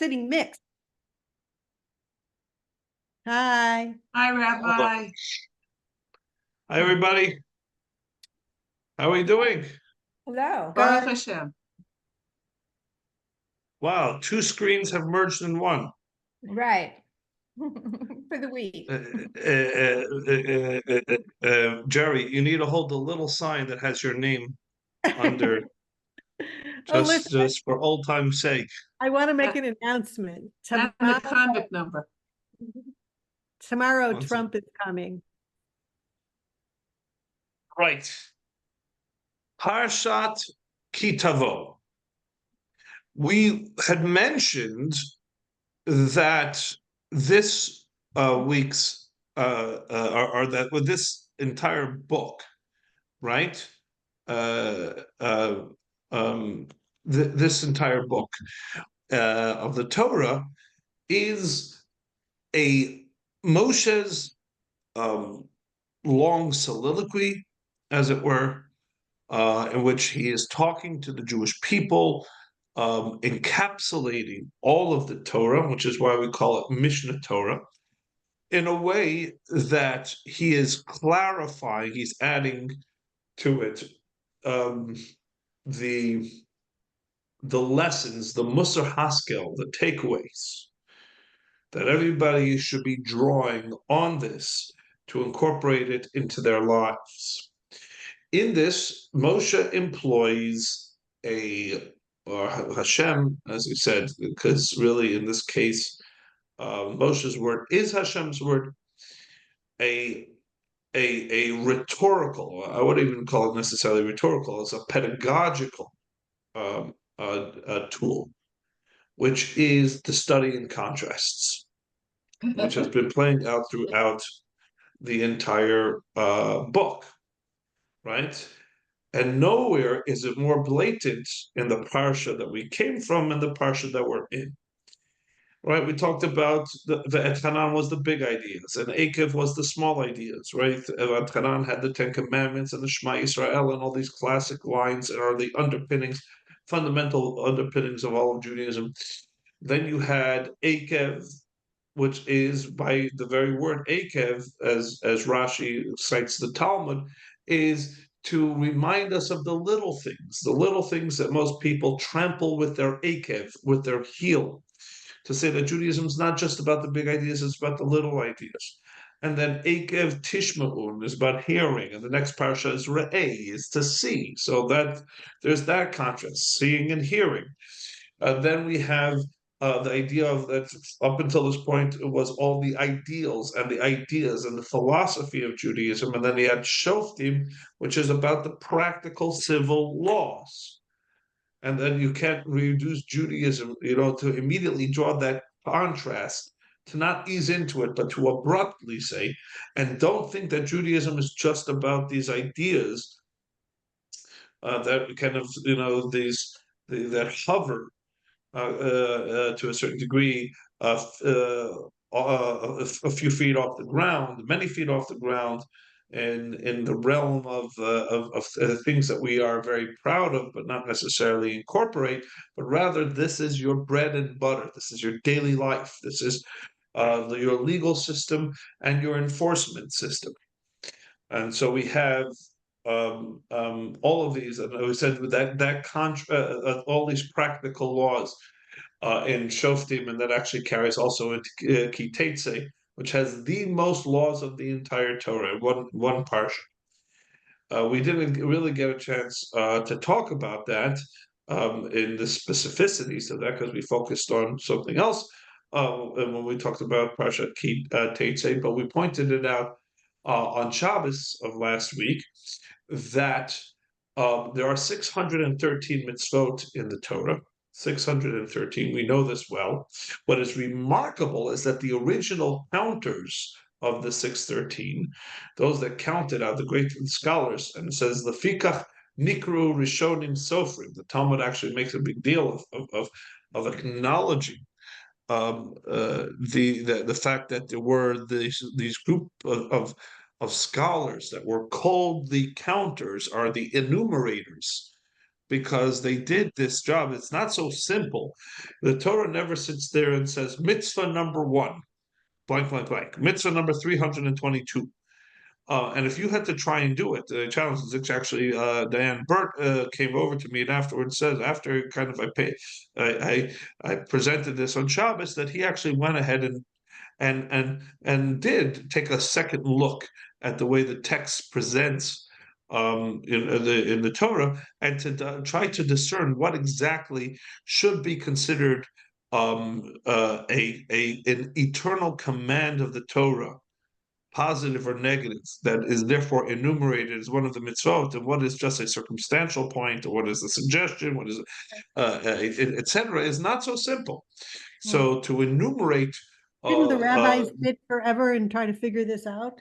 sitting mixed. Hi. Hi, Hold on. Rabbi. Hi, everybody. How are we doing? Hello. Baruch Good. Hashem. Wow, two screens have merged in one. Right. For the week. Jerry, you need to hold the little sign that has your name under, Oh, listen, just for old time's sake. I want to make an announcement. And the convict number. Tomorrow One Trump is coming. Right. Parshat Ki Tavo. We had mentioned that this week's or that with this entire book, right? Uh, uh, this entire book of the Torah is a Moshe's long soliloquy, as it were, in which he is talking to the Jewish people, encapsulating all of the Torah, which is why we call it Mishnah Torah, in a way that he is clarifying, he's adding to it um, the lessons, the Musar Haskel, the takeaways that everybody should be drawing on this to incorporate it into their lives. In this, Moshe employs or Hashem, as we said, because really in this case, Moshe's word is Hashem's word, a rhetorical, I wouldn't even call it necessarily rhetorical, it's a pedagogical tool, which is the study in contrasts, which has been playing out throughout the entire book, right? And nowhere is it more blatant in the parsha that we came from and the parsha that we're in. Right? We talked about the Et Hanan was the big ideas, and Akev was the small ideas, right? Et Hanan had the Ten Commandments and the Shema Yisrael and all these classic lines and are the underpinnings, fundamental underpinnings of all of Judaism. Then you had Akev, which is by the very word Akev, as Rashi cites the Talmud, is to remind us of the little things that most people trample with their Akev, with their heel, to say that Judaism is not just about the big ideas, it's about the little ideas. And then Akev Tishma'un is about hearing, and the next parsha is Re'eh, is to see. So that there's that contrast, seeing and hearing. Then we have the idea of that up until this point it was all the ideals and the ideas and the philosophy of Judaism, and then he had Shoftim, which is about the practical civil laws. And then you can't reduce Judaism, to immediately draw that contrast, to not ease into it, but to abruptly say, and don't think that Judaism is just about these ideas that kind of, that hover to a certain degree, a few feet off the ground, many feet off the ground, in the realm of things that we are very proud of, but not necessarily incorporate. But rather, this is your bread and butter. This is your daily life. This is your legal system and your enforcement system. And so we have all of these, and we said that all these practical laws in Shoftim, and that actually carries also into Ki Teitze, which has the most laws of the entire Torah, one parsha. We didn't really get a chance to talk about that in the specificities of that because we focused on something else and when we talked about Parshat Ki Teitze, but we pointed it out on Shabbos of last week that there are 613 mitzvot in the Torah. 613, we know this well. What is remarkable is that the original counters of the 613, those that counted out, the great scholars, and it says, Lefikach Nikru Rishonim Sofrim. The Talmud actually makes a big deal of acknowledging the fact that there were these group of scholars that were called the counters, or the enumerators, because they did this job. It's not so simple. The Torah never sits there and says mitzvah number 1, blank, blank, blank. Mitzvah number 322. And if you had to try and do it, the challenge is actually Diane Burt came over to me and afterwards says, after kind of I presented this on Shabbos, that he actually went ahead and did take a second look at the way the text presents in the Torah, and to try to discern what exactly should be considered an eternal command of the Torah, positive or negative, that is therefore enumerated as one of the mitzvot, and what is just a circumstantial point, or what is a suggestion, what is etc., is not so simple. So to enumerate. Didn't the rabbis sit forever and try to figure this out?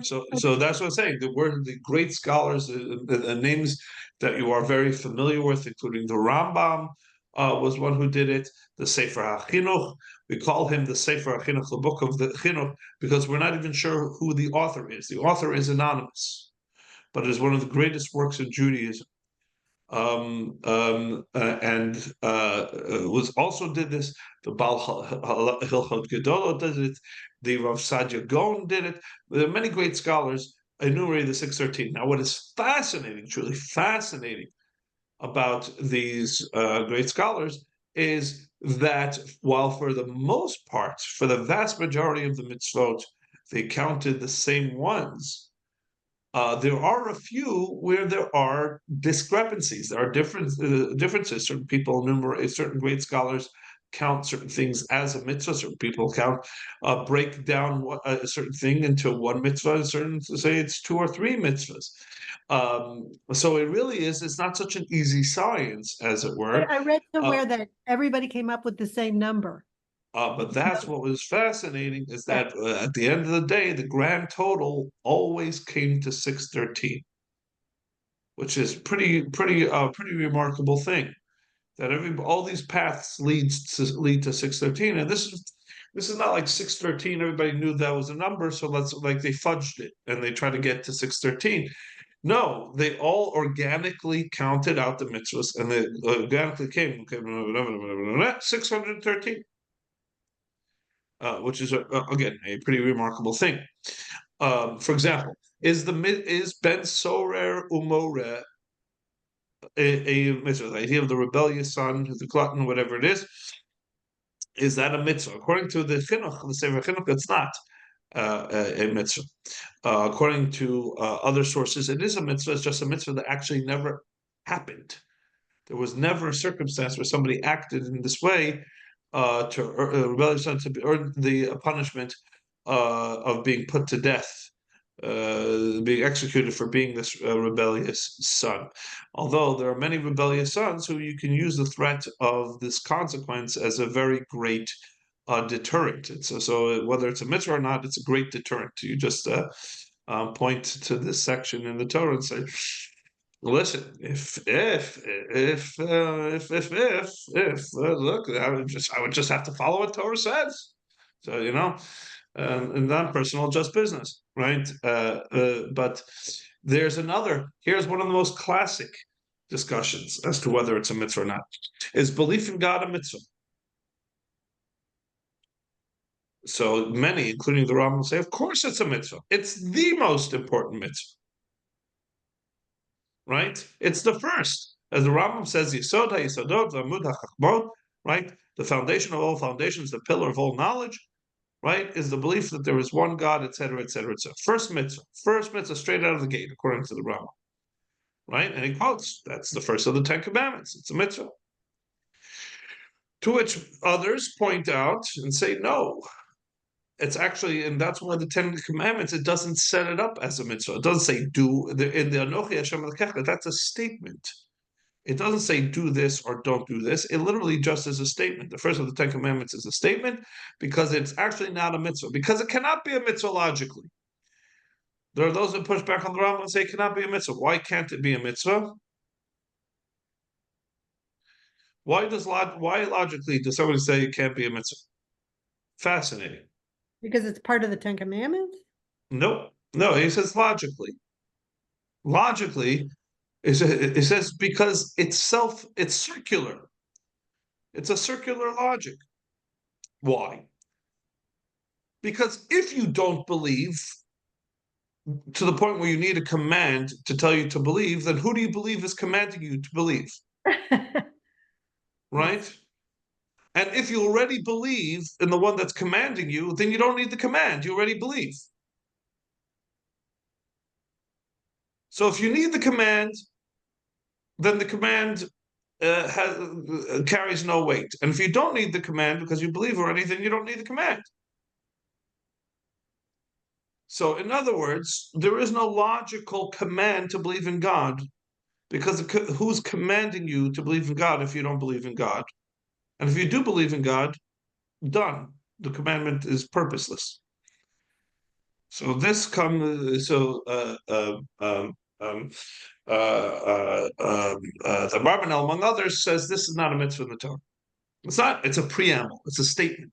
So that's what I'm saying. The great scholars, the names that you are very familiar with, including the Rambam, was one who did it. The Sefer HaChinuch, we call him the Sefer HaChinuch, the book of the Chinuch, because we're not even sure who the author is. The author is anonymous, but it is one of the greatest works in Judaism. And was also did this. The Baal Hilchot Gedolo did it. The Rav Sadia Gaon did it. There are many great scholars enumerated the 613. Now, what is fascinating, truly fascinating, about these great scholars is that while for the most part, for the vast majority of the mitzvot, they counted the same ones. There are a few where there are discrepancies. There are differences. Certain people enumerate, certain great scholars count certain things as a mitzvah. Certain people break down a certain thing into one mitzvah. Certain say it's 2 or 3 mitzvahs. So it really is. It's not such an easy science, as it were. I read somewhere that everybody came up with the same number. But that's what was fascinating, is that at the end of the day, the grand total always came to 613, which is pretty remarkable thing. That all these paths lead to 613, and this is not like 613. Everybody knew that was a number, so they fudged it and they try to get to 613. No, they all organically counted out the mitzvahs, and they organically came 613. Which is again a pretty remarkable thing. For example, is Ben Sorer Umore a mitzvah? The idea of the rebellious son, the glutton, whatever it is that a mitzvah? According to the Chinuch, the Sefer Chinuch, it's not a mitzvah. According to other sources, it is a mitzvah. It's just a mitzvah that actually never happened. There was never a circumstance where somebody acted in this way to rebellious son to earn the punishment of being put to death, being executed for being this rebellious son. Although there are many rebellious sons who you can use the threat of this consequence as a very great deterrent. So whether it's a mitzvah or not, it's a great deterrent. You just point to this section in the Torah and say, listen, if look, I would just have to follow what Torah says. So in non-personal, just business, right? But here's one of the most classic discussions as to whether it's a mitzvah or not. Is belief in God a mitzvah? So many, including the Rambam, say, of course it's a mitzvah. It's the most important mitzvah. Right? It's the first. As the Rambam says, Yisod HaYisodot V'Amud HaChachmot, right? The foundation of all foundations, the pillar of all knowledge, right? Is the belief that there is one God, etc., etc., etc. First mitzvah straight out of the gate, according to the Rambam. Right? And he quotes, that's the first of the 10 commandments. It's a mitzvah. To which others point out and say, no, it's actually, and that's one of the 10 commandments, it doesn't set it up as a mitzvah. It doesn't say do, in the Anochi Hashem Elokecha, that's a statement. It doesn't say do this or don't do this. It literally just is a statement. The first of the 10 commandments is a statement because it's actually not a mitzvah, because it cannot be a mitzvah logically. There are those that push back on the Rambam and say it cannot be a mitzvah. Why can't it be a mitzvah? Why logically does somebody say it can't be a mitzvah? Fascinating. Because it's part of the 10 Commandments? No, he says logically. Logically, It says because it's circular. It's a circular logic. Why? Because if you don't believe to the point where you need a command to tell you to believe, then who do you believe is commanding you to believe? Right? Yes. And if you already believe in the one that's commanding you, then you don't need the command. You already believe. So if you need the command, then the command carries no weight. And if you don't need the command because you believe already, then you don't need the command. So, in other words, there is no logical command to believe in God because who's commanding you to believe in God if you don't believe in God? And if you do believe in God, done. The commandment is purposeless. So this comes. The Barbanel, among others, says this is not a mitzvah in the Torah. It's not. It's a preamble. It's a statement.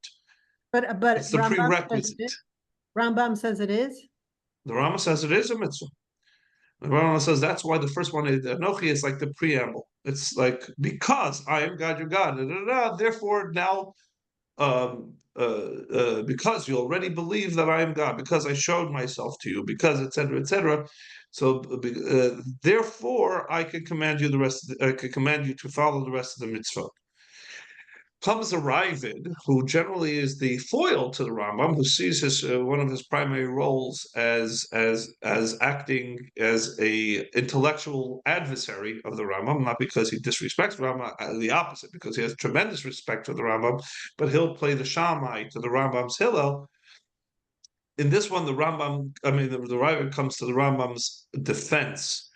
But It's the Rambam says prerequisite. Rambam says it is. The Rama says it is a mitzvah. The Rama says that's why the first one, the Anochi, is like the preamble. It's like because I am God, your God. Da, da, da, therefore, now because you already believe that I am God, because I showed myself to you, because etc. etc. So therefore, I can command you I can command you to follow the rest of the mitzvah. Comes a Ravid, who generally is the foil to the Rambam, who sees his one of his primary roles as acting as a intellectual adversary of the Rambam, not because he disrespects Rambam, the opposite, because he has tremendous respect for the Rambam, but he'll play the Shammai to the Rambam's Hillel. In this one, the Ravid comes to the Rambam's defense.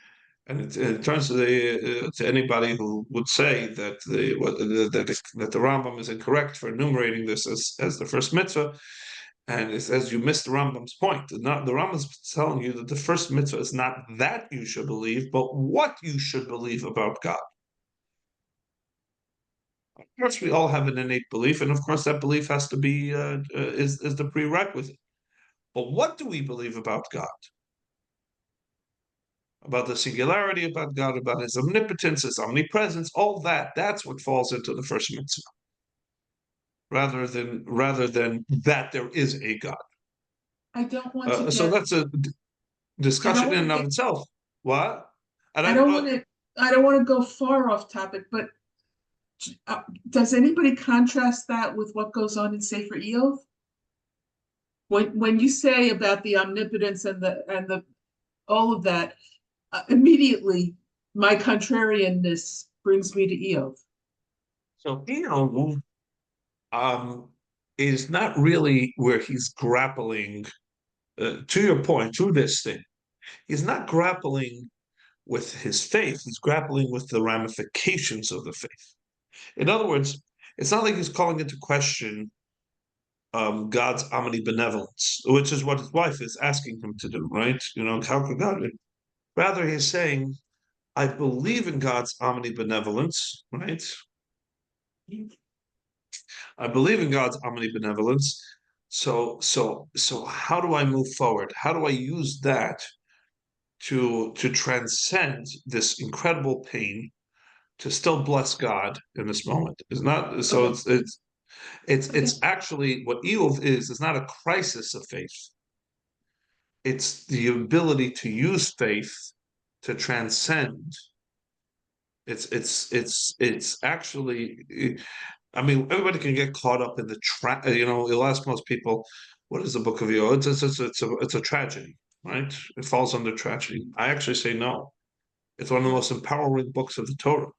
And it turns to anybody who would say that the Rambam is incorrect for enumerating this as the first mitzvah, and it says you missed the Rambam's point. The Rambam is telling you that the first mitzvah is not that you should believe, but what you should believe about God. Of course, we all have an innate belief, and of course, that belief has to be is the prerequisite. But what do we believe about God? About the singularity about God, about his omnipotence, his omnipresence, all that's what falls into the first mitzvah. Rather than that there is a God. I don't want to So get, that's a discussion in and of get, itself. What? And I don't want to go far off topic, but does anybody contrast that with what goes on in Sefer Eov? When you say about the omnipotence and the all of that, immediately my contrarianness brings me to Eov. So Eov is not really where he's grappling. To your point, to this thing, he's not grappling with his faith. He's grappling with the ramifications of the faith. In other words, it's not like he's calling into question God's omnibenevolence, which is what his wife is asking him to do, right? How could God? Rather, he's saying, I believe in God's omnibenevolence, right? I believe in God's omnibenevolence. So how do I move forward? How do I use that to transcend this incredible pain, to still bless God in this moment? It's not so. Okay. It's actually what Eov is. It's not a crisis of faith. It's the ability to use faith to transcend. It's actually. I mean, everybody can get caught up in the you'll ask most people, "What is the Book of Eov?" It's a tragedy, right? It falls under tragedy. I actually say no. It's one of the most empowering books of the Torah.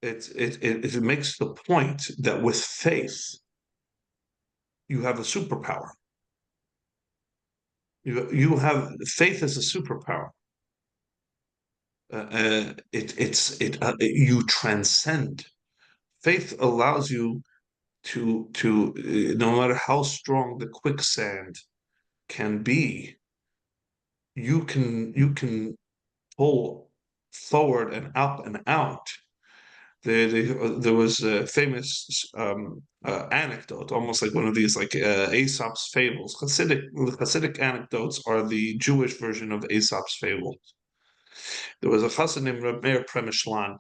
It makes the point that with faith, you have a superpower. You have faith as a superpower. You transcend. Faith allows you to no matter how strong the quicksand can be, you can pull forward and up and out. There was a famous anecdote, almost like one of these like Aesop's fables. Hasidic anecdotes are the Jewish version of Aesop's fables. There was a chassan named Reb Meir Premishlan,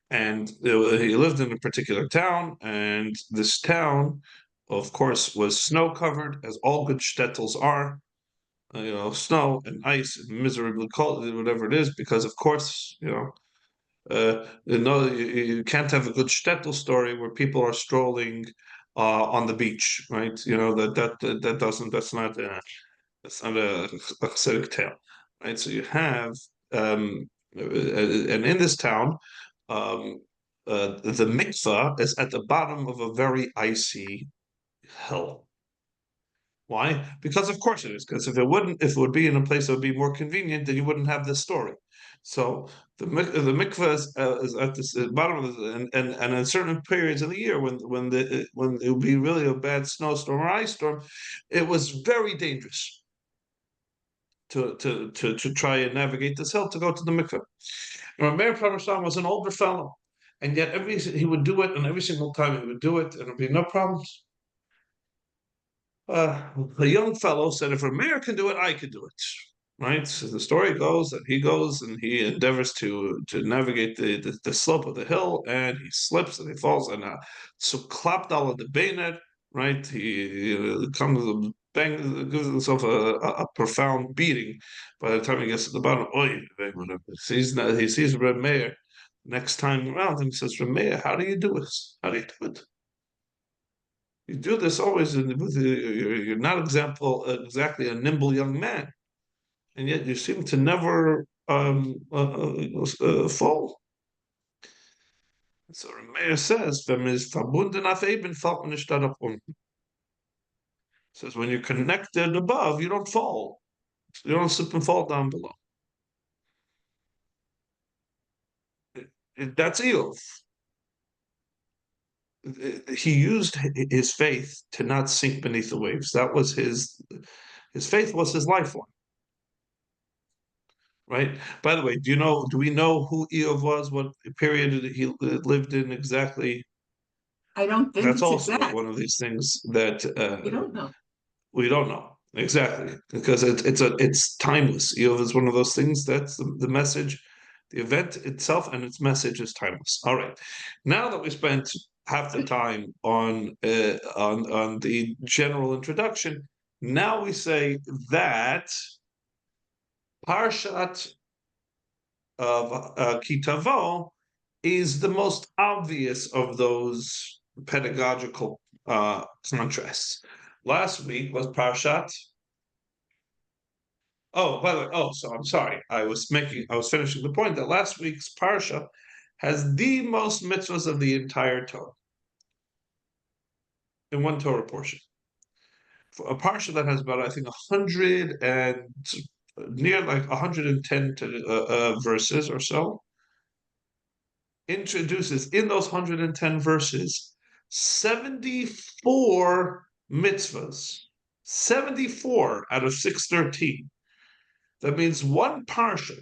and he lived in a particular town, and this town, of course, was snow covered, as all good shtetls are. Snow and ice and miserably cold, whatever it is, because of course, you can't have a good shtetl story where people are strolling on the beach, right? That doesn't that's not a Hasidic tale, right? So you have and in this town, um, the mikvah is at the bottom of a very icy hill. Why? Because of course it is. Because if it would be in a place that would be more convenient, then you wouldn't have this story. So the mikveh is at this bottom of this, and in certain periods of the year when it would be really a bad snowstorm or ice storm, it was very dangerous to try and navigate this hill to go to the mikveh. And Meir Parmesan was an older fellow, and yet he would do it, and every single time he would do it, and there'd be no problems. The young fellow said, if a mayor can do it, I can do it. Right? So the story goes that he goes and he endeavors to navigate the slope of the hill, and he slips and he falls, and so clapped all of the bayonet. Right? He comes bang, gives himself a profound beating. By the time he gets to the bottom, he sees Reb Meir next time around, and he says, Reb Meir, how do you do this? How do you do it? You do this always you're not exactly a nimble young man, and yet you seem to never fall. So Meir says, "Wenn man ist verbunden auf Eben, fällt man nicht darauf unten." Says when you're connected above, you don't fall. You don't slip and fall down below. That's Eov. He used his faith to not sink beneath the waves. That was his faith was his lifeline. Right. By the way, do we know who Eov was? What period he lived in exactly? I don't think That's it's also exact. one of these things that We don't know. we don't know exactly, because it's timeless. Eov is one of those things that's the message, the event itself and its message is timeless. All right. Now that we spent half the time on the general introduction, now we say that Parshat of Ki Tavo is the most obvious of those pedagogical contrasts. Last week was Parshat. Oh, by the way, so I'm sorry. I was finishing the point that last week's Parsha has the most mitzvahs of the entire Torah in one Torah portion. For a Parsha that has about, I think, 100 and near like 110 verses or so, introduces in those 110 verses 74 mitzvahs, 74 out of 613. That means one parsha,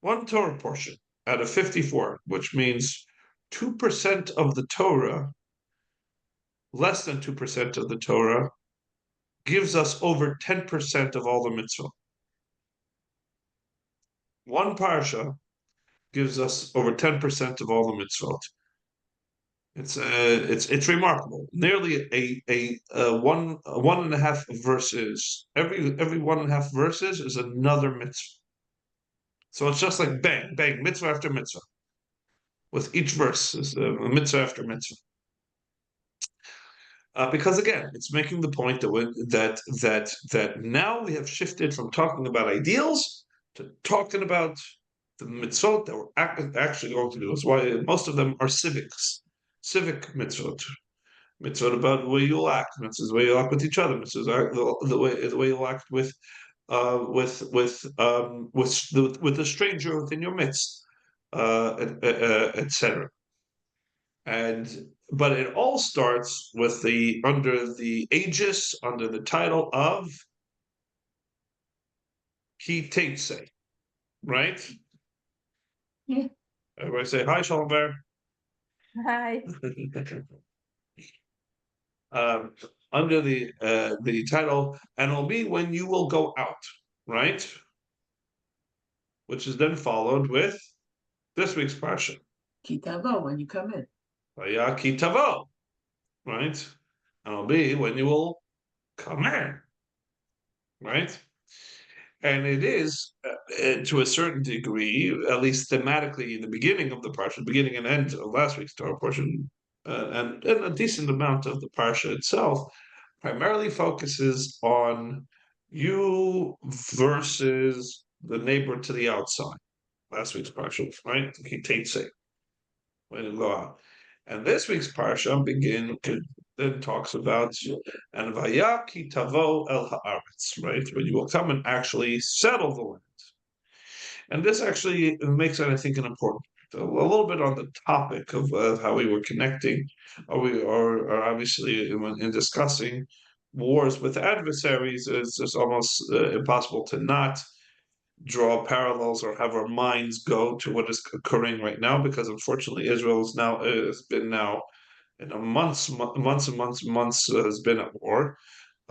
one Torah portion out of 54, which means 2% of the Torah, less than 2% of the Torah, gives us over 10% of all the mitzvah. One parsha gives us over 10% of all the mitzvot. It's remarkable. Nearly a one and a half verses. Every 1.5 verses is another mitzvah. So it's just like bang, bang, mitzvah after mitzvah. With each verse is a mitzvah after mitzvah. Because again, it's making the point that now we have shifted from talking about ideals to talking about the mitzvot that we're actually going to do. That's why most of them are civic mitzvot. Mitzvot about the way you'll act, mitzvot the way you'll act with each other, mitzvot the way you'll act with the stranger within your midst, etc. But it all starts with under the aegis, under the title of Ki Teitse, right? Yeah. Everybody say hi, Shalom Bear. Hi. Under the title, and it'll be when you will go out, right? which is then followed with this week's parsha, Ki Tavo, when you come in. Ki Tavo, right? And it'll be when you will come in, right? And it is, to a certain degree, at least thematically, in the beginning of the parsha, beginning and end of last week's Torah portion, and a decent amount of the parsha itself, primarily focuses on you versus the neighbor to the outside. Last week's parsha, right? Kitetse, when you go out. And this week's parsha then talks about and vayaki tavo el haaretz, right? When you will come and actually settle the land. And this actually makes it, I think, an important a little bit on the topic of how we were connecting, or obviously in discussing wars with adversaries. It's just almost impossible to not draw parallels or have our minds go to what is occurring right now, because unfortunately Israel has been now in a months and months has been at war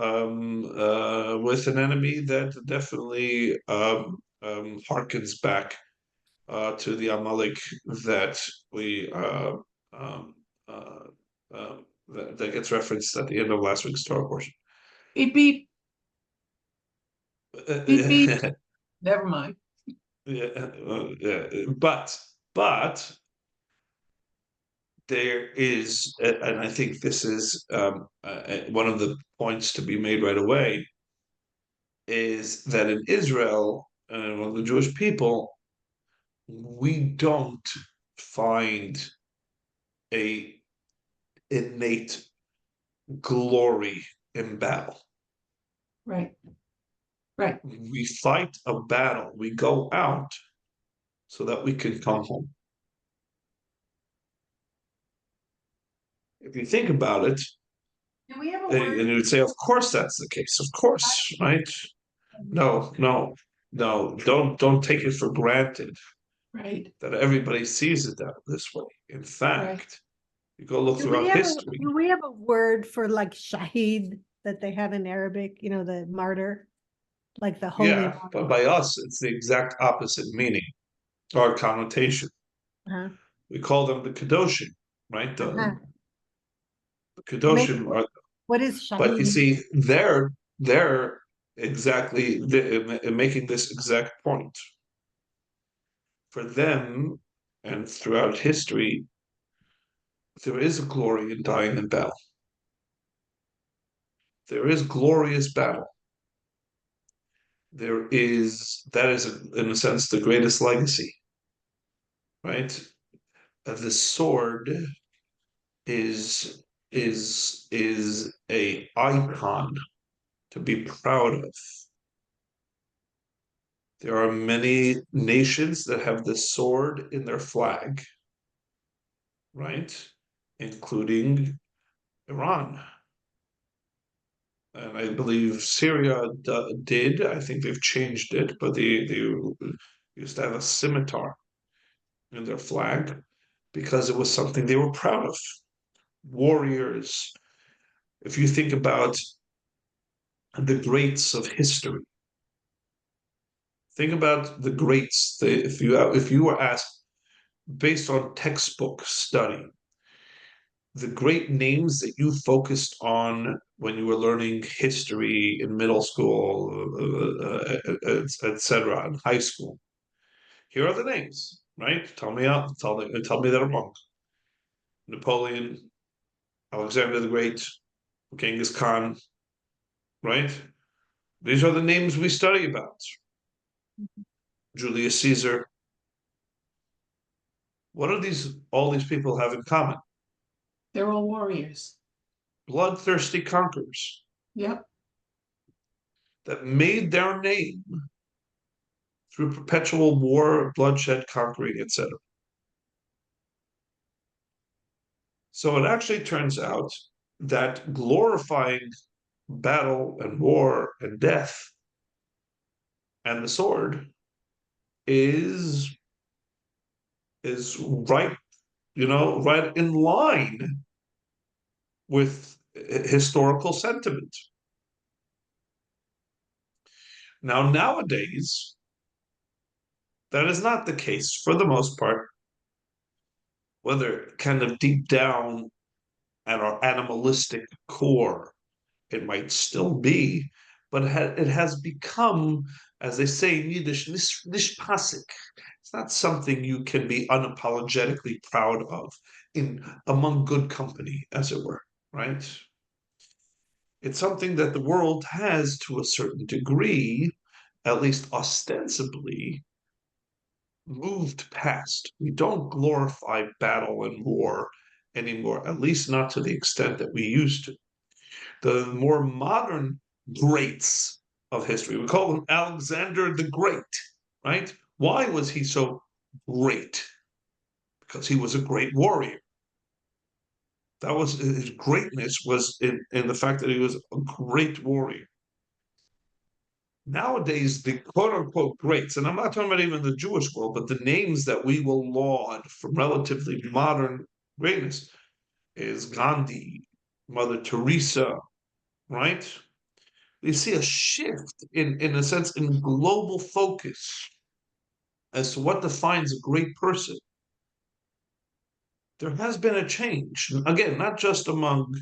with an enemy that definitely harkens back to the Amalek that we um, uh, that gets referenced at the end of last week's Torah portion. Beep, beep, beep, beep. Never mind. But there is, and I think this is one of the points to be made right away, is that in Israel and among the Jewish people, we don't find a innate glory in battle. Right. Right. We fight a battle. We go out so that we can come home. If you think about it, Do we have a and word? you would say, of course that's the case. Of course, right? No, don't take it for granted Right. that everybody sees it this way. In fact, you go look throughout history. Do we have a word for like shahid that they have in Arabic, you know, the martyr, like the holy Yeah, martyr? but by us, it's the exact opposite meaning or connotation. Uh-huh. We call them the Kedoshim, right? Uh-huh. The Kedoshim are, What is but you shahid? see, they're exactly making this exact point. For them, and throughout history, there is a glory in dying in battle. There is glorious battle. That is, in a sense, the greatest legacy, right? The sword is a icon to be proud of. There are many nations that have the sword in their flag, right? Including Iran. And I believe Syria did. I think they've changed it, but they used to have a scimitar in their flag because it was something they were proud of. Warriors. If you think about the greats of history, think about the greats. If you were asked based on textbook study, the great names that you focused on when you were learning history in middle school, etc., in high school. Here are the names, right? Tell me that I'm wrong. Napoleon, Alexander the Great, Genghis Khan, right? These are the names we study about. Julius Caesar. What do all these people have in common? They're all warriors. Bloodthirsty conquerors. Yep. That made their name through perpetual war, bloodshed, conquering, etc. So it actually turns out that glorifying battle and war and death and the sword is right, right in line with historical sentiment. Now, nowadays, That is not the case for the most part, whether kind of deep down at our animalistic core, it might still be, but it has become, as they say in Yiddish, nishpasik. It's not something you can be unapologetically proud of in among good company, as it were, right? It's something that the world has, to a certain degree, at least ostensibly, moved past. We don't glorify battle and war anymore, at least not to the extent that we used to. The more modern greats of history, we call him Alexander the Great, right? Why was he so great? Because he was a great warrior. That was his greatness, was in the fact that he was a great warrior. Nowadays, the quote unquote greats, and I'm not talking about even the Jewish world, but the names that we will laud from relatively modern greatness is Gandhi, Mother Teresa, right? You see a shift in a sense, in global focus as to what defines a great person. There has been a change, again, not just among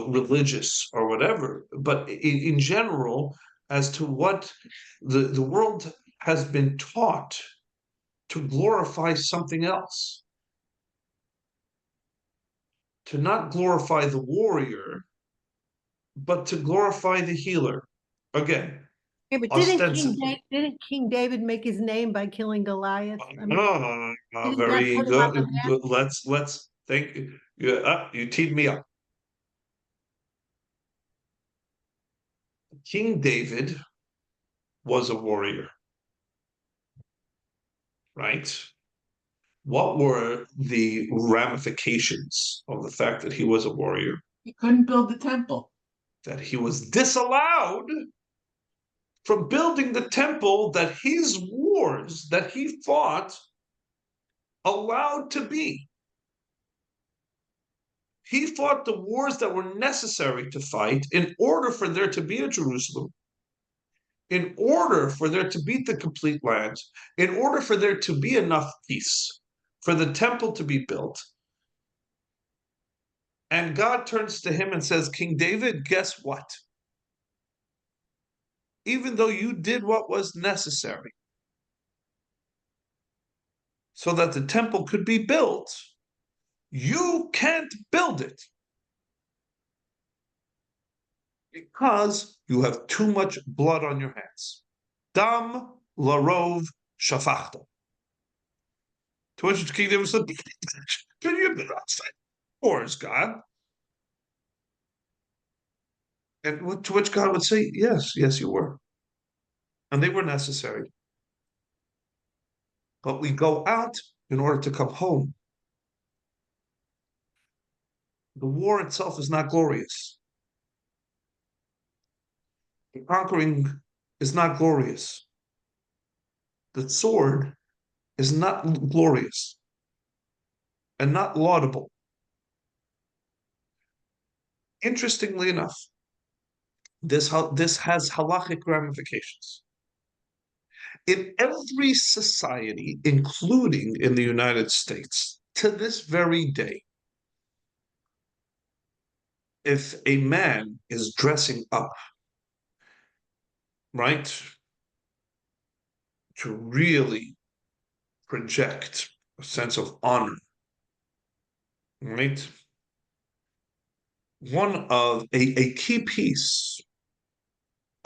religious or whatever, but in general, as to what the world has been taught to glorify something else, to not glorify the warrior, but to glorify the healer. Again, Yeah, but ostensibly. Didn't King David make his name by killing Goliath? I mean, didn't God Very put him on good. the map? Let's think. You teed me up. King David was a warrior, right? What were the ramifications of the fact that he was a warrior? He couldn't build the temple. That he was disallowed from building the temple that his wars that he fought allowed to be. He fought the wars that were necessary to fight in order for there to be a Jerusalem, in order for there to be the complete land, in order for there to be enough peace for the temple to be built. And God turns to him and says, King David, guess what? Even though you did what was necessary so that the temple could be built, you can't build it because you have too much blood on your hands. Dam larov shafachta. To which King David said, can you be outside? Wars, God. And to which God would say, yes, yes, you were. And they were necessary. But we go out in order to come home. The war itself is not glorious. The conquering is not glorious. The sword is not glorious and not laudable. Interestingly enough, this has halachic ramifications. In every society, including in the United States, to this very day, if a man is dressing up, right, to really project a sense of honor, right, one of a key piece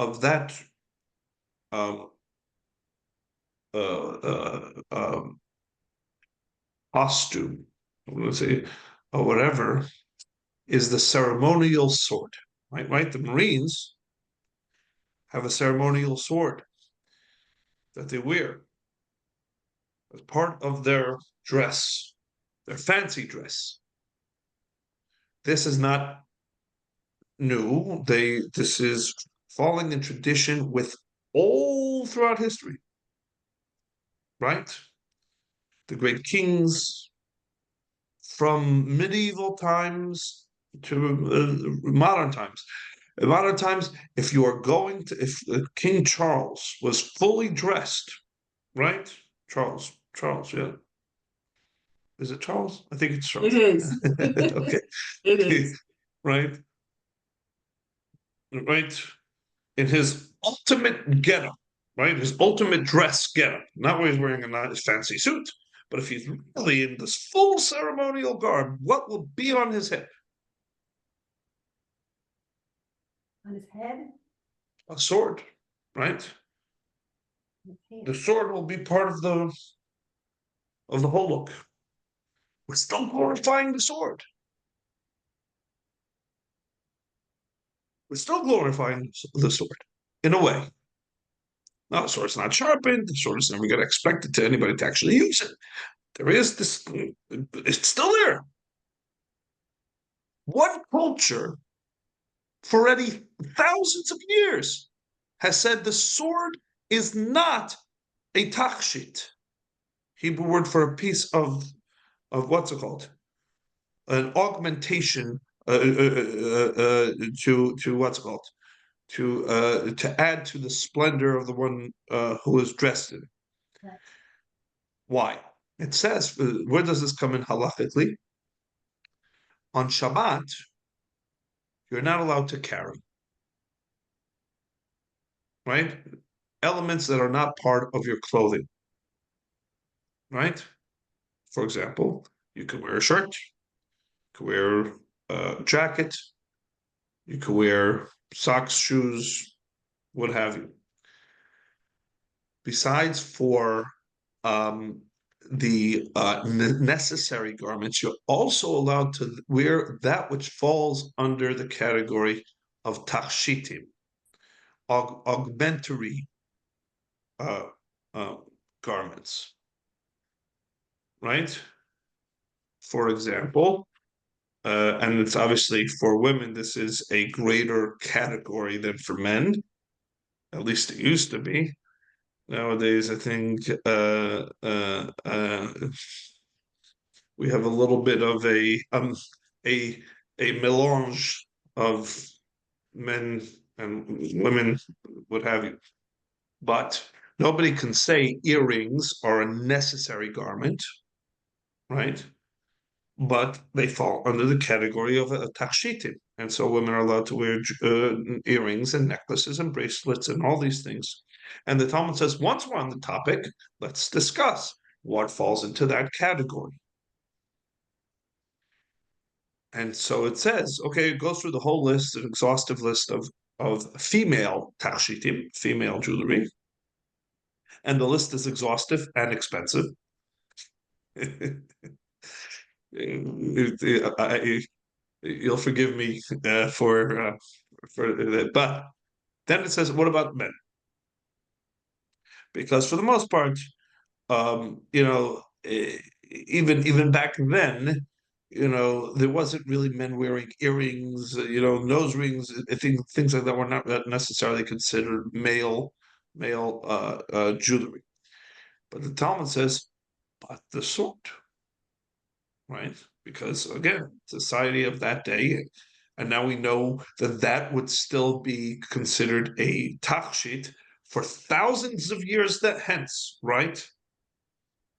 of that um, costume, I'm going to say, or whatever, is the ceremonial sword, right? Right? The Marines have a ceremonial sword that they wear as part of their dress, their fancy dress. This is not new. This is falling in tradition with all throughout history, right? The great kings from medieval times to modern times. A lot of times, if you are going to, if King Charles was fully dressed, right? Charles, yeah. Is it Charles? I think it's Charles. It is. Okay. It is. Right. Right. In his ultimate getup, right? His ultimate dress getup. Not when he's wearing a nice fancy suit, but if he's really in this full ceremonial garb, what will be on his head? On his head? A sword, right? The sword will be part of the whole look. We're still glorifying the sword. We're still glorifying the sword in a way. Now, the sword's not sharpened. The sword is never going to expect it to anybody to actually use it. There is this, it's still there. One culture for already thousands of years has said the sword is not a tachshit, Hebrew word for a piece of what's it called? An augmentation to what's it called? To add to the splendor of the one who is dressed in it. Right. Why? It says, where does this come in halachically? On Shabbat, you're not allowed to carry, right? Elements that are not part of your clothing, right? For example, you could wear a shirt, you could wear a jacket, you could wear socks, shoes, what have you. Besides for the necessary garments, you're also allowed to wear that which falls under the category of tachshitim, augmentary uh, uh, garments, right? For example, and it's obviously for women, this is a greater category than for men. At least it used to be. Nowadays, I think we have a little bit of a melange of men and women, what have you. But nobody can say earrings are a necessary garment, right? But they fall under the category of a takshitim. And so women are allowed to wear earrings and necklaces and bracelets and all these things. And the Talmud says, once we're on the topic, let's discuss what falls into that category. And so it says, okay, it goes through the whole list, an exhaustive list of female takshitim, female jewelry. And the list is exhaustive and expensive. You'll forgive me for that, but then it says, what about men? Because for the most part, even back then, there wasn't really men wearing earrings, nose rings. I think things like that were not necessarily considered male jewelry. But the Talmud says, but the sword, right? Because again, society of that day, and now we know that that would still be considered a tachshit for thousands of years that hence, right?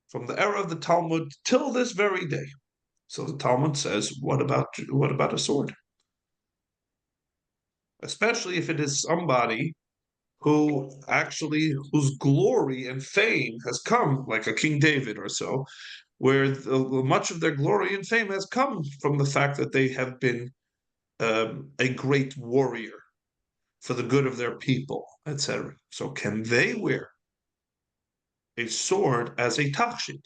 From the era of the Talmud till this very day. So the Talmud says, what about a sword? Especially if it is somebody whose glory and fame has come, like a King David or so, where much of their glory and fame has come from the fact that they have been a great warrior for the good of their people, etc. So can they wear a sword as a tachshit?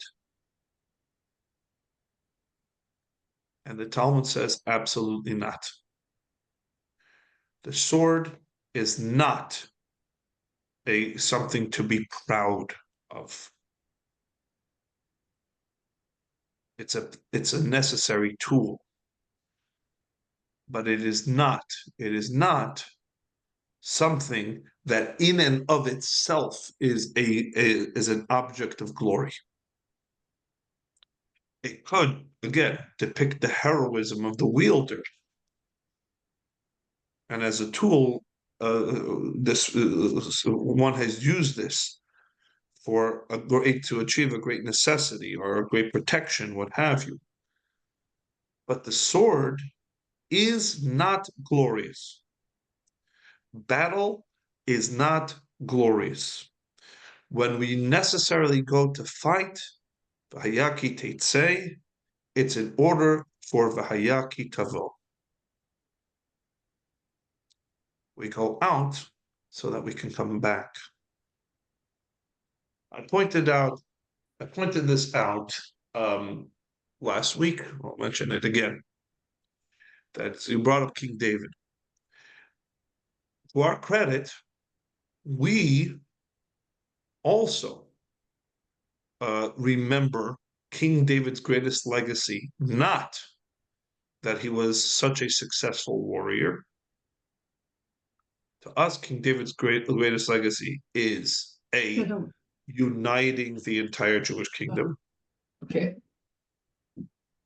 And the Talmud says absolutely not. The sword is not something to be proud of. It's a necessary tool, but it is not something that in and of itself is an object of glory. It could, again, depict the heroism of the wielder. And as a tool, this one has used this for to achieve a great necessity or a great protection, what have you. But the sword is not glorious. Battle is not glorious. When we necessarily go to fight, v'hayaki teitzei, it's in order for v'hayaki tavo. We go out so that we can come back. I pointed this out last week. I'll mention it again. That you brought up King David. To our credit, we also remember King David's greatest legacy, not that he was such a successful warrior. To us, King David's greatest legacy is uniting the entire Jewish kingdom. Okay.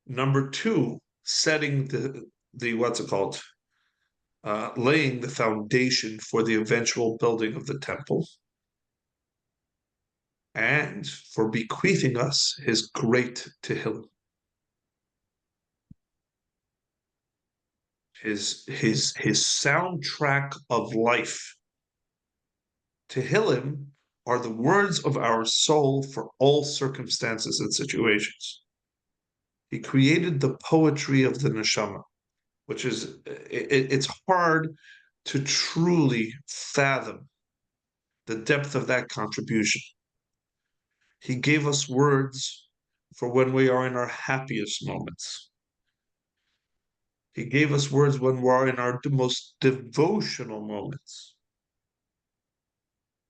Number two, setting the what's it called? Laying the foundation for the eventual building of the temple, and for bequeathing us his great Tehillim. His soundtrack of life. Tehillim are the words of our soul for all circumstances and situations. He created the poetry of the neshama, which is, it's hard to truly fathom the depth of that contribution. He gave us words for when we are in our happiest moments. He gave us words when we are in our most devotional moments.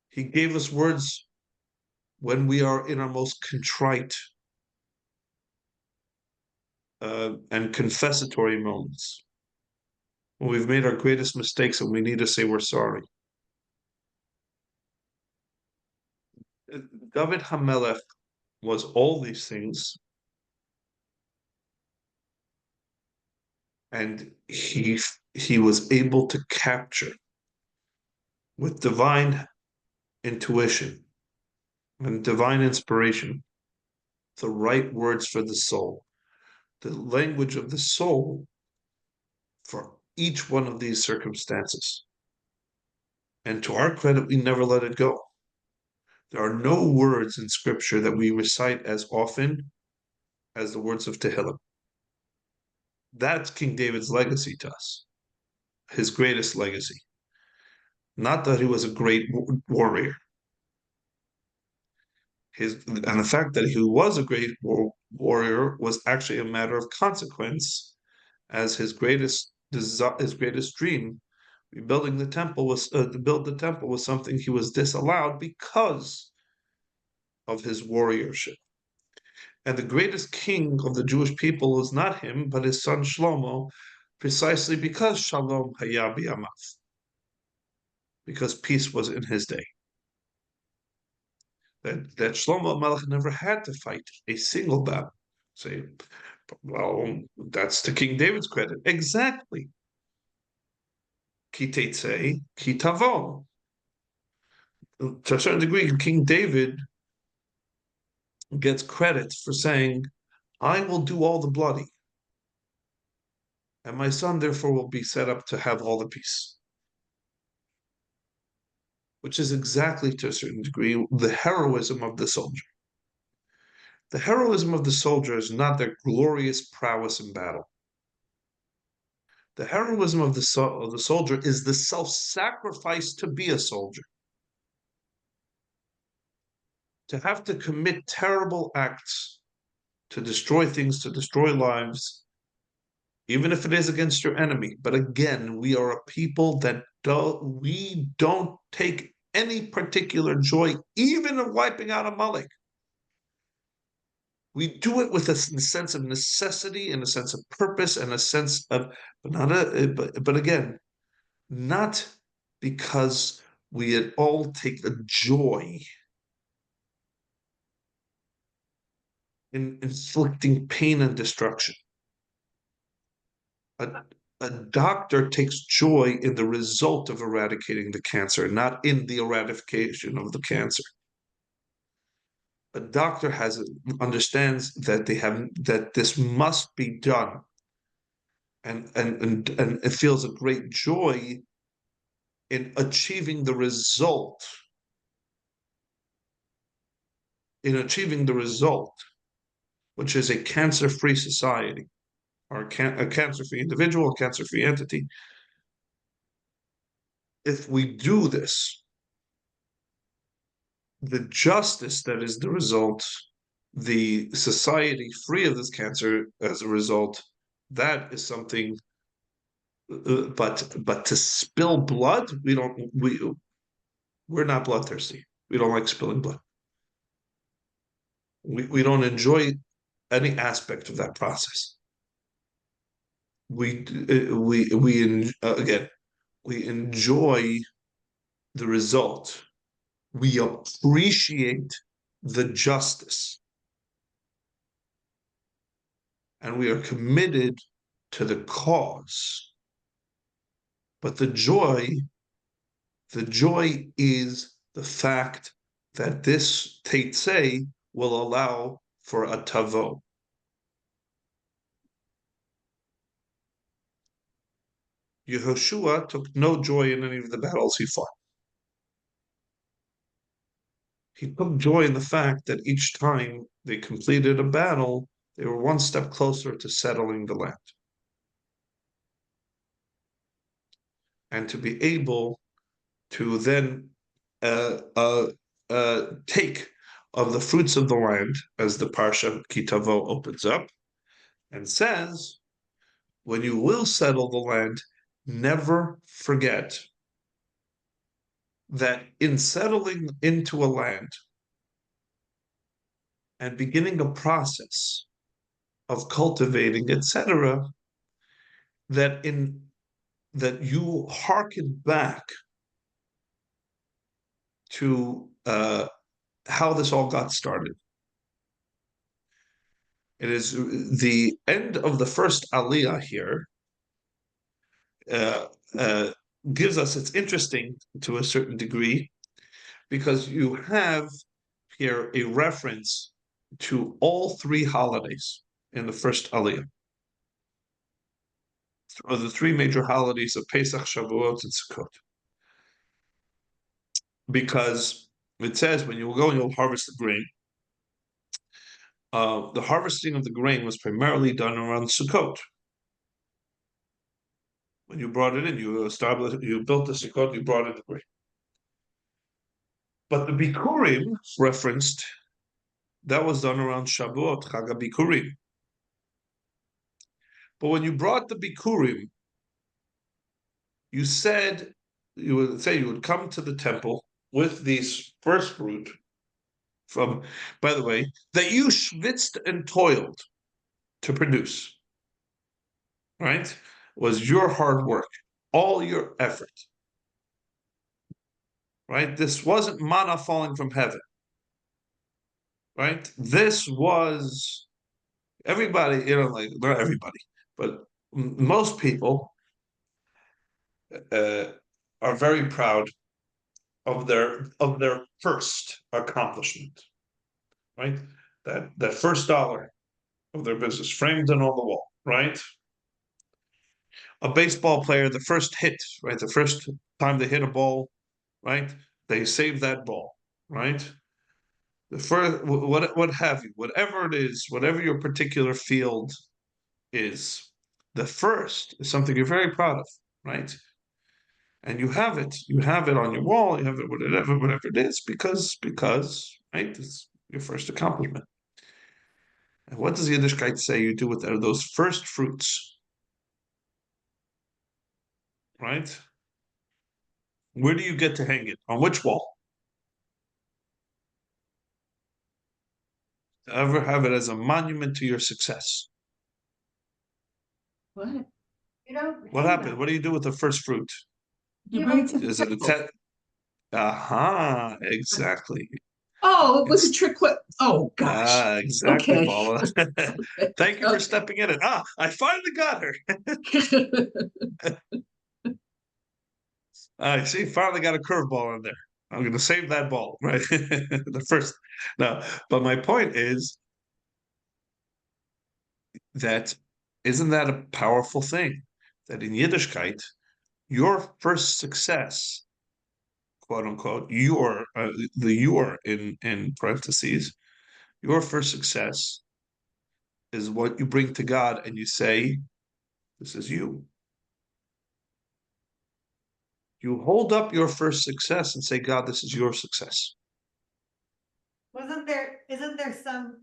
He gave us words when we are in our most contrite and confessatory moments, when we've made our greatest mistakes and we need to say we're sorry. David HaMelech was all these things, and he was able to capture with divine intuition and divine inspiration the right words for the soul, the language of the soul for each one of these circumstances. And to our credit, we never let it go. There are no words in scripture that we recite as often as the words of Tehillim. That's King David's legacy to us, his greatest legacy. Not that he was a great warrior. And the fact that he was a great warrior was actually a matter of consequence, as his greatest dream, rebuilding the temple was to build the temple, was something he was disallowed because of his warriorship. And the greatest king of the Jewish people was not him, but his son Shlomo, precisely because Shalom Haya b'yamav, because peace was in his day. That Shlomo Melech never had to fight a single battle. Say, well, that's to King David's credit. Exactly. Ki teitzei, ki tavo. To a certain degree, King David gets credit for saying, I will do all the bloody, and my son therefore will be set up to have all the peace. Which is exactly, to a certain degree, the heroism of the soldier. The heroism of the soldier is not their glorious prowess in battle. The heroism of the soldier is the self-sacrifice to be a soldier. To have to commit terrible acts, to destroy things, to destroy lives, even if it is against your enemy. But again, we are a people that we don't take any particular joy, even in wiping out Amalek. We do it with a sense of necessity and a sense of purpose and a sense of, but again, not because we at all take a joy in inflicting pain and destruction. a doctor takes joy in the result of eradicating the cancer, not in the eradication of the cancer. A doctor understands that this must be done, and it feels a great joy in achieving the result, which is a cancer-free society, or a cancer-free individual, a cancer-free entity. If we do this, the justice that is the result, the society free of this cancer as a result, that is something. But to spill blood, we're not bloodthirsty. We don't like spilling blood. We don't enjoy any aspect of that process. Again, we enjoy the result. We appreciate the justice, and we are committed to the cause. But the joy is the fact that this Teitzei will allow for a Tavo. Yehoshua took no joy in any of the battles he fought. He took joy in the fact that each time they completed a battle, they were one step closer to settling the land. And to be able to then take of the fruits of the land, as the Parsha Ki Tavo opens up and says, when you will settle the land, never forget that in settling into a land and beginning a process of cultivating, etc., that you hearken back to how this all got started. It is the end of the first Aliyah here. Gives us, it's interesting to a certain degree, because you have here a reference to all three holidays in the first Aliyah, or the three major holidays of Pesach, Shavuot, and Sukkot. Because it says when you will go and you'll harvest the grain, the harvesting of the grain was primarily done around Sukkot. When you brought it in, you built the Sukkot, you brought in the grain. But the Bikurim referenced, that was done around Shavuot, Chag HaBikurim. But when you brought the Bikurim, you would come to the temple with these first fruit from, by the way, that you schwitzed and toiled to produce, right? Was your hard work, all your effort, right? This wasn't manna falling from heaven, right? This was everybody, like not everybody, but most people are very proud of their first accomplishment, right? That first dollar of their business framed on the wall, right? A baseball player, the first hit, right? The first time they hit a ball, right? They save that ball, right? The first, what have you, whatever it is, whatever your particular field is, the first is something you're very proud of, right? And you have it on your wall, you have it whatever it is, because right, it's your first accomplishment. And what does Yiddishkeit say you do with those first fruits? Right? Where do you get to hang it? On which wall? To ever have it as a monument to your success. What? What happened? What do you do with the first fruit? You bring it to the Is it a temple. Aha, exactly. Oh, it was a trick oh gosh. Exactly, Okay. Paula. Thank you for Okay. stepping in. I finally got her. I see, finally got a curveball in there. I'm going to save that ball, right? The first. No, but my point is that isn't that a powerful thing? That in Yiddishkeit, your first success, quote unquote, your in parentheses, your first success is what you bring to God and you say, this is you. You hold up your first success and say, God, this is your success. Isn't there some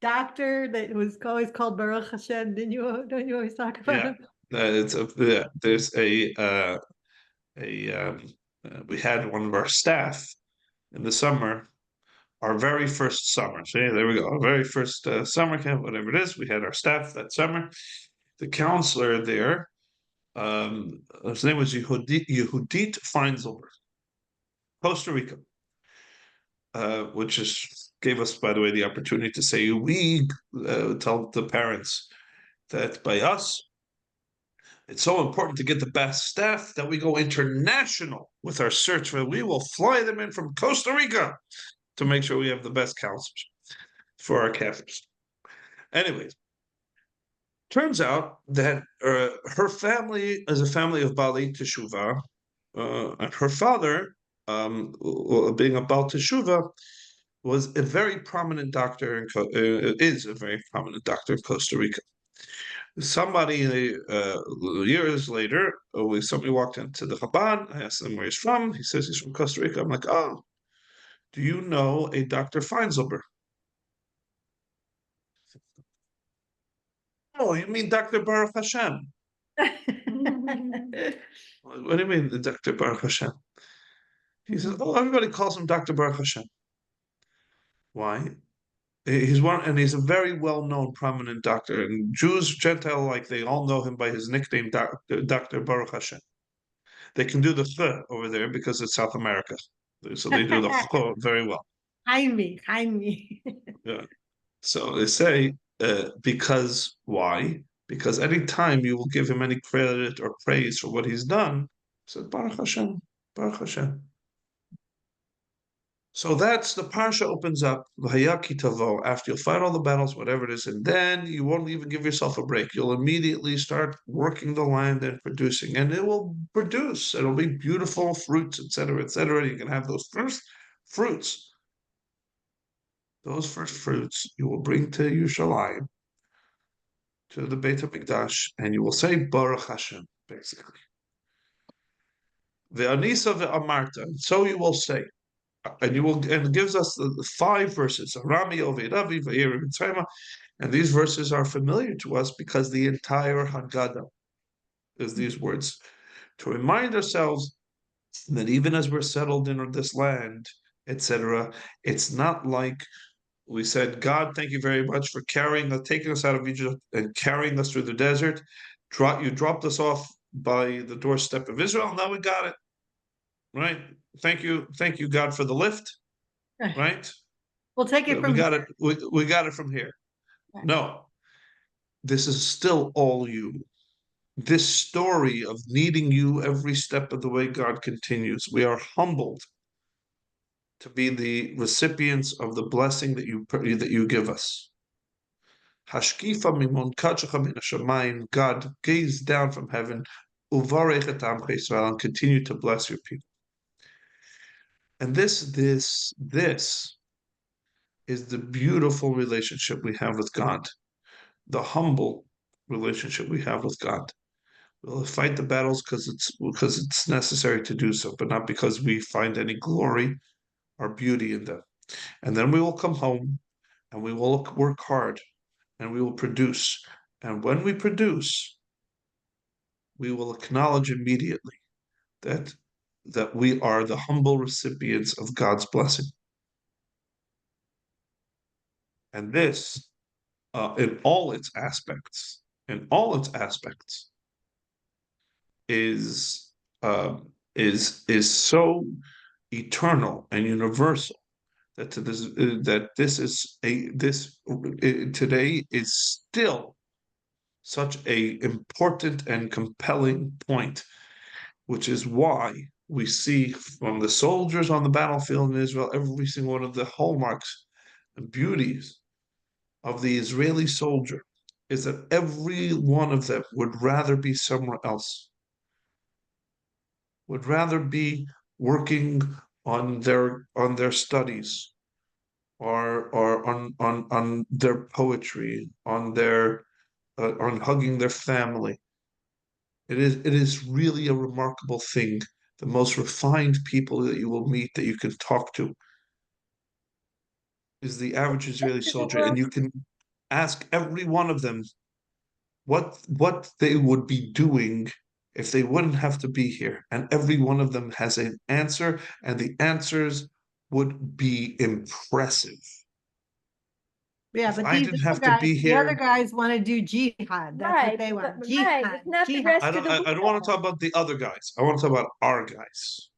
doctor that was always called Baruch Hashem? Don't you always talk about Yeah. him? There's we had one of our staff in the summer, our very first summer. So yeah, there we go. Our very first summer camp, whatever it is, we had our staff that summer. The counselor there, his name was Yehudit Feinzelberg, Costa Rica, which is gave us, by the way, the opportunity to say we tell the parents that by us, it's so important to get the best staff that we go international with our search for. We will fly them in from Costa Rica to make sure we have the best counselors for our campus. Anyways, turns out that her family is a family of Bali Teshuvah, and her father, being a Baal Teshuvah, was a very prominent doctor is a very prominent doctor in Costa Rica. Somebody years later, somebody walked into the Chabad. I asked him where he's from. He says he's from Costa Rica. I'm like, oh, do you know a Dr. Feinzelber? Oh, you mean Dr. Baruch Hashem? What do you mean, Dr. Baruch Hashem? He says, oh, everybody calls him Dr. Baruch Hashem. Why? He's a very well-known, prominent doctor, and Jews, Gentile, like they all know him by his nickname, Dr. Baruch Hashem. They can do the ch over there because it's South America, so they do the ch very well. Jaime. Yeah. So they say because why? Because any time you will give him any credit or praise for what he's done, said Baruch Hashem, Baruch Hashem. So that's the parsha opens up Hayaki Tavo after you'll fight all the battles, whatever it is, and then you won't even give yourself a break. You'll immediately start working the land and producing, and it will produce. It'll be beautiful fruits, etc., etc. You can have those first fruits. Those first fruits you will bring to Yerushalayim, to the Beit HaMikdash, and you will say Baruch Hashem, basically. Ve'anisa ve'amarta, so you will say. And it gives us the 5 verses. And these verses are familiar to us because the entire Haggadah is these words. To remind ourselves that even as we're settled in this land, etc., it's not like we said, God, thank you very much for taking us out of Egypt and carrying us through the desert. You dropped us off by the doorstep of Israel. Now we got it. Right? Thank you, God, for the lift. Right? We'll take it from got it. We got it from here. Right. No, this is still all you. This story of needing you every step of the way, God continues. We are humbled to be the recipients of the blessing that you give us. Hashkifa mimon kachacha min hashamayim. God, gaze down from heaven, uvarech et amcha Yisrael, and continue to bless your people. And this is the beautiful relationship we have with God, the humble relationship we have with God. We'll fight the battles because it's necessary to do so, but not because we find any glory or beauty in them. And then we will come home and we will work hard and we will produce. And when we produce, we will acknowledge immediately that we are the humble recipients of God's blessing. And this, in all its aspects, is so eternal and universal that this is today is still such a important and compelling point, which is why we see from the soldiers on the battlefield in Israel every single one of the hallmarks and beauties of the Israeli soldier is that every one of them would rather be somewhere else, would rather be working on their studies or on their poetry, on hugging their family. It is really a remarkable thing. The most refined people that you will meet that you can talk to is the average Israeli soldier, and you can ask every one of them what they would be doing if they wouldn't have to be here, and every one of them has an answer, and the answers would be impressive. Yeah, If but I these didn't other have to guys, be the other here, guys want to do jihad. That's what Right, they but want. right, Jihad, it's not the jihad. rest I of don't the I don't want to talk world. about the other guys. I want to talk about our guys.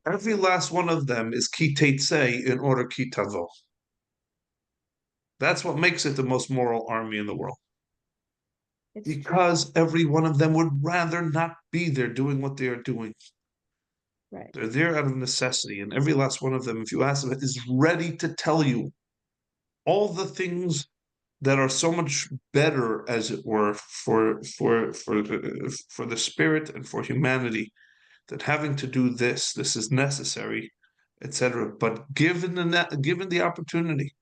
Every last one of them is ki say in order ki tavo. That's what makes it the most moral army in the world. It's true. Because every one of them would rather not be there doing what they are doing. Right. They're there out of necessity, and every last one of them, if you ask them, is ready to tell you all the things that are so much better, as it were, for the spirit and for humanity. That having to do this is necessary, etc. But given the opportunity,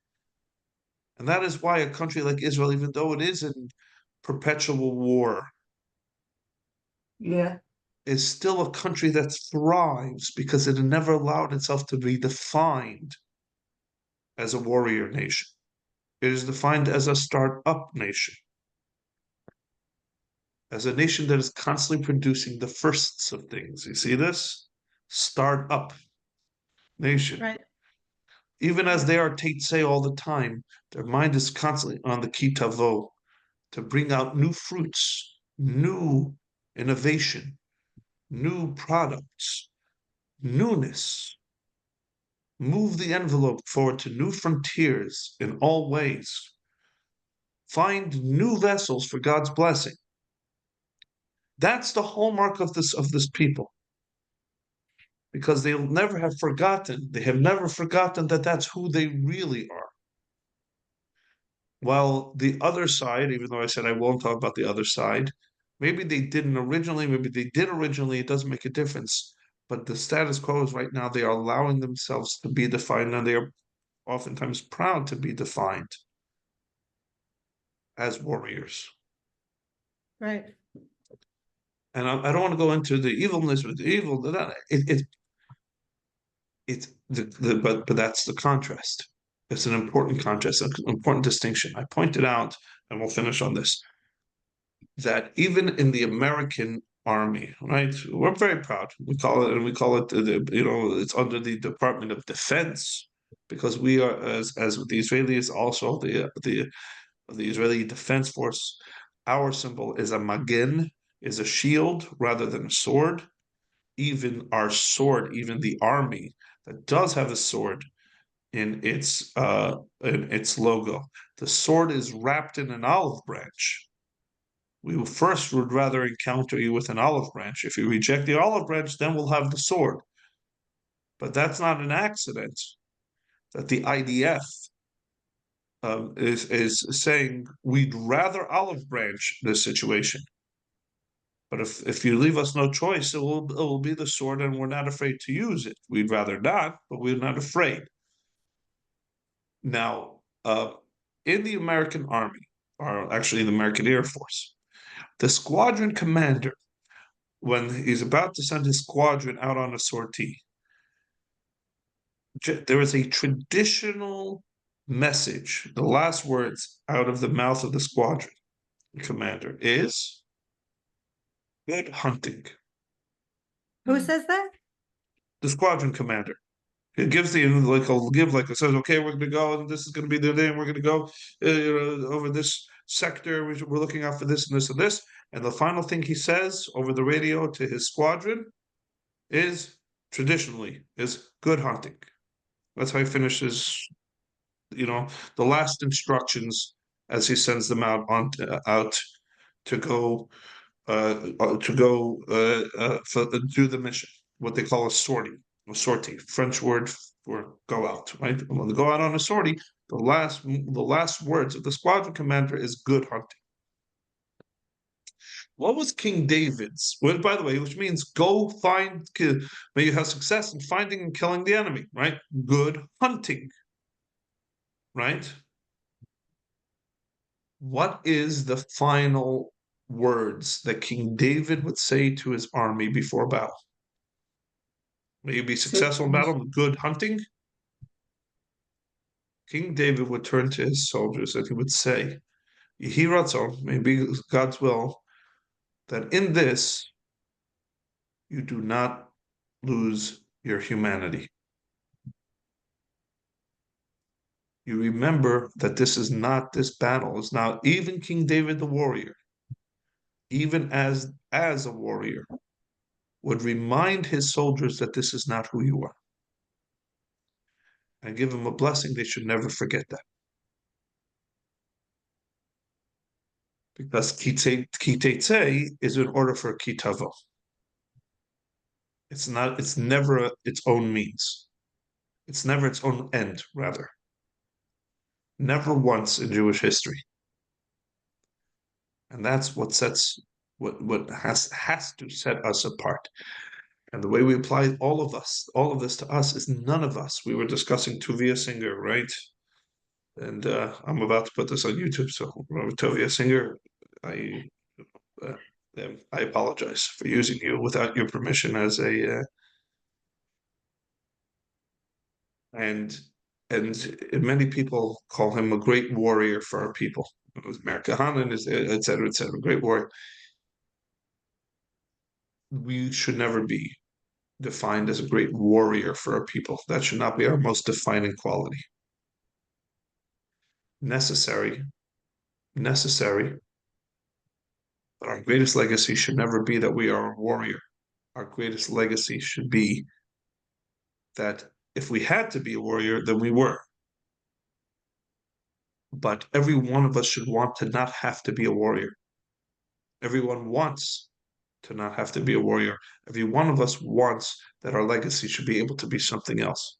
and that is why a country like Israel, even though it is in perpetual war, Yeah. is still a country that thrives because it never allowed itself to be defined as a warrior nation. It is defined as a start-up nation, as a nation that is constantly producing the firsts of things. You see this? Start-up nation. Right. Even as they are say all the time, their mind is constantly on the ki tavo, to bring out new fruits, new innovation, new products, newness, move the envelope forward to new frontiers in all ways, find new vessels for God's blessing. That's the hallmark of this people, because they'll never have forgotten. They have never forgotten that that's who they really are. While the other side, even though I said I won't talk about the other side, maybe they didn't originally, maybe they did originally, it doesn't make a difference. But the status quo is right now they are allowing themselves to be defined, and they are oftentimes proud to be defined as warriors. Right. And I don't want to go into the evilness with the evil. But that's the contrast. It's an important contrast, an important distinction. I pointed out, and we'll finish on this, that even in the American Army, right, we're very proud. We call it, it's under the Department of Defense, because we are, as with the Israelis, also the Israeli Defense Force. Our symbol is a magen, is a shield rather than a sword. Even our sword, even the army that does have a sword in its logo, the sword is wrapped in an olive branch. We first would rather encounter you with an olive branch. If you reject the olive branch, then we'll have the sword. But that's not an accident that the IDF is saying we'd rather olive branch this situation. But if you leave us no choice, it will be the sword, and we're not afraid to use it. We'd rather not, but we're not afraid. Now, in the American Army, or actually the American Air Force, the squadron commander, when he's about to send his squadron out on a sortie, there is a traditional message. The last words out of the mouth of the squadron commander is good hunting. Who says that? The squadron commander. It gives the he'll give it says, okay, we're gonna go, and this is gonna be the day, and we're gonna go over this sector. We're looking out for this and this and this. And the final thing he says over the radio to his squadron is traditionally is good hunting. That's how he finishes, the last instructions as he sends them out to go do the mission, what they call a sortie, French word for go out, right? And when they go out on a sortie, the last words of the squadron commander is good hunting. What was King David's? Well, by the way, which means go find, may you have success in finding and killing the enemy, right? Good hunting, right? What is the final words that King David would say to his army before battle? May you be successful in battle, good hunting. King David would turn to his soldiers and he would say, Yehi Ratzon, may be God's will, that in this you do not lose your humanity. You remember that this battle is now, even King David the warrior, even as a warrior, would remind his soldiers that this is not who you are. And give them a blessing. They should never forget that. Because kitete is in order for kitavo. It's never its own means. It's never its own end, rather. Never once in Jewish history. And that's what has to set us apart. And the way we apply all of this to us is none of us. We were discussing Tuvia Singer, right? And I'm about to put this on YouTube. So Tuvia Singer, I apologize for using you without your permission as a and many people call him a great warrior for our people. It was Meir Kahanan, et cetera, great warrior. We should never be defined as a great warrior for our people. That should not be our most defining quality. Necessary, but our greatest legacy should never be that we are a warrior. Our greatest legacy should be that if we had to be a warrior, then we were. But every one of us should want to not have to be a warrior. Everyone wants to not have to be a warrior. Every one of us wants that our legacy should be able to be something else.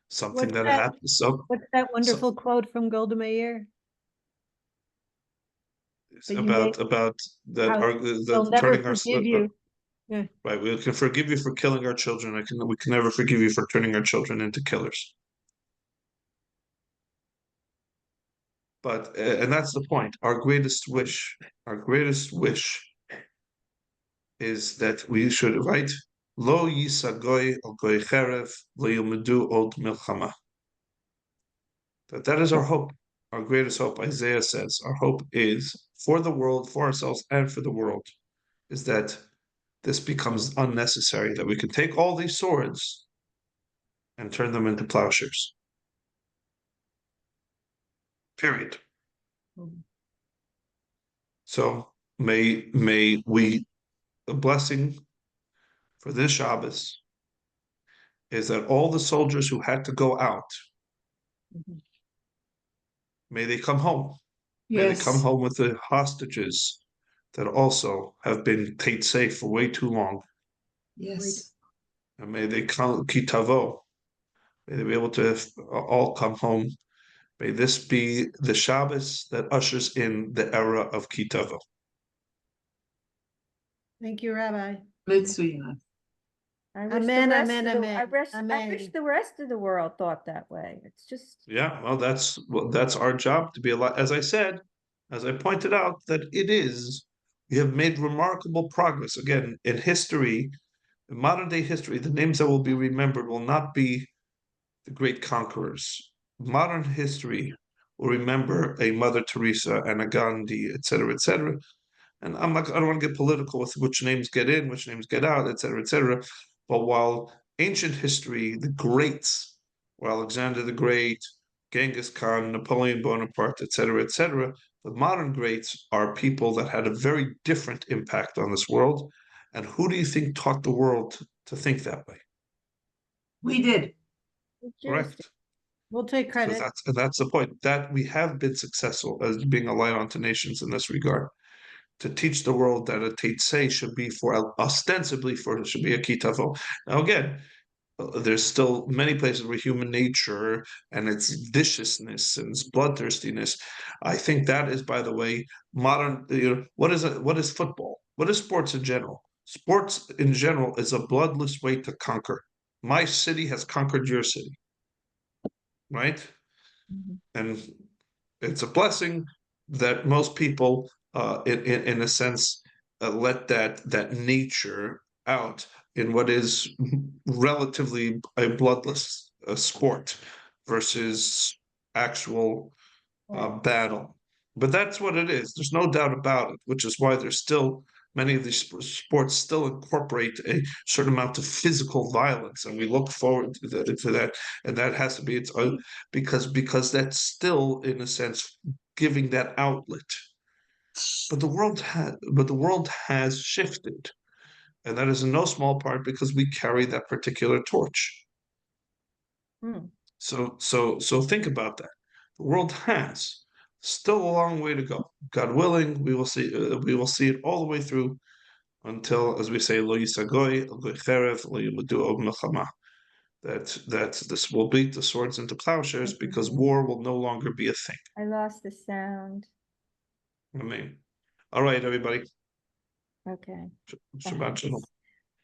Something that happens. What's that wonderful quote from Golda Meir? About that turning our Yeah. Right, we can forgive you for killing our children. We can never forgive you for turning our children into killers. But and that's the point. Our greatest wish is that we should write Lo yisagoy al goy cherev lo yilmedu od milchama. That is our hope, our greatest hope. Isaiah says our hope is for the world, for ourselves, and for the world, is that this becomes unnecessary, that we can take all these swords and turn them into plowshares. Period. So may we, the blessing for this Shabbos is that all the soldiers who had to go out, may they come home. May they come home with the hostages that also have been kept safe for way too long. Yes. And may they come kitavo. May they be able to all come home. May this be the Shabbos that ushers in the era of kitavo. Thank you, Rabbi. Mitzvah. I wish Amen, the rest amen, of the, amen, I wish amen. the rest of the world thought that way. It's just, Yeah, well, that's our job to be alive. As I said, as I pointed out, that it is. We have made remarkable progress. Again, in history, in modern day history, the names that will be remembered will not be the great conquerors. Modern history will remember a Mother Teresa and a Gandhi, et cetera, et cetera. And I don't want to get political with which names get in, which names get out, et cetera, et cetera. But while ancient history, the greats, Alexander the Great, Genghis Khan, Napoleon Bonaparte, et cetera, the modern greats are people that had a very different impact on this world. And who do you think taught the world to think that way? We did. correct. We'll take So credit. that's the point, that we have been successful as being a light onto nations in this regard, to teach the world that a Teitzei should be for ostensibly for should be a Kitavo. Now again, there's still many places where human nature and its viciousness and its bloodthirstiness. I think that is, by the way, modern. What is it? What is football? What is sports in general? Sports in general is a bloodless way to conquer. My city has conquered your city, right? Mhm. And it's a blessing that most people, in a sense, let that nature out in what is relatively a bloodless sport versus actual battle. But that's what it is. There's no doubt about it, which is why there's still many of these sports still incorporate a certain amount of physical violence, and we look forward to that. And that has to be its own, because that's still, in a sense, giving that outlet. But the world has shifted, and that is in no small part because we carry that particular torch. Hmm. So think about that. The world has still a long way to go. God willing, we will see. We will see it all the way through until, as we say, lo yisagoy, lo cherev, lo yimudu milchama. That this will beat the swords into plowshares because war will no longer be a thing. I lost the sound. I mean, all right, everybody. Okay. Shabbat shalom.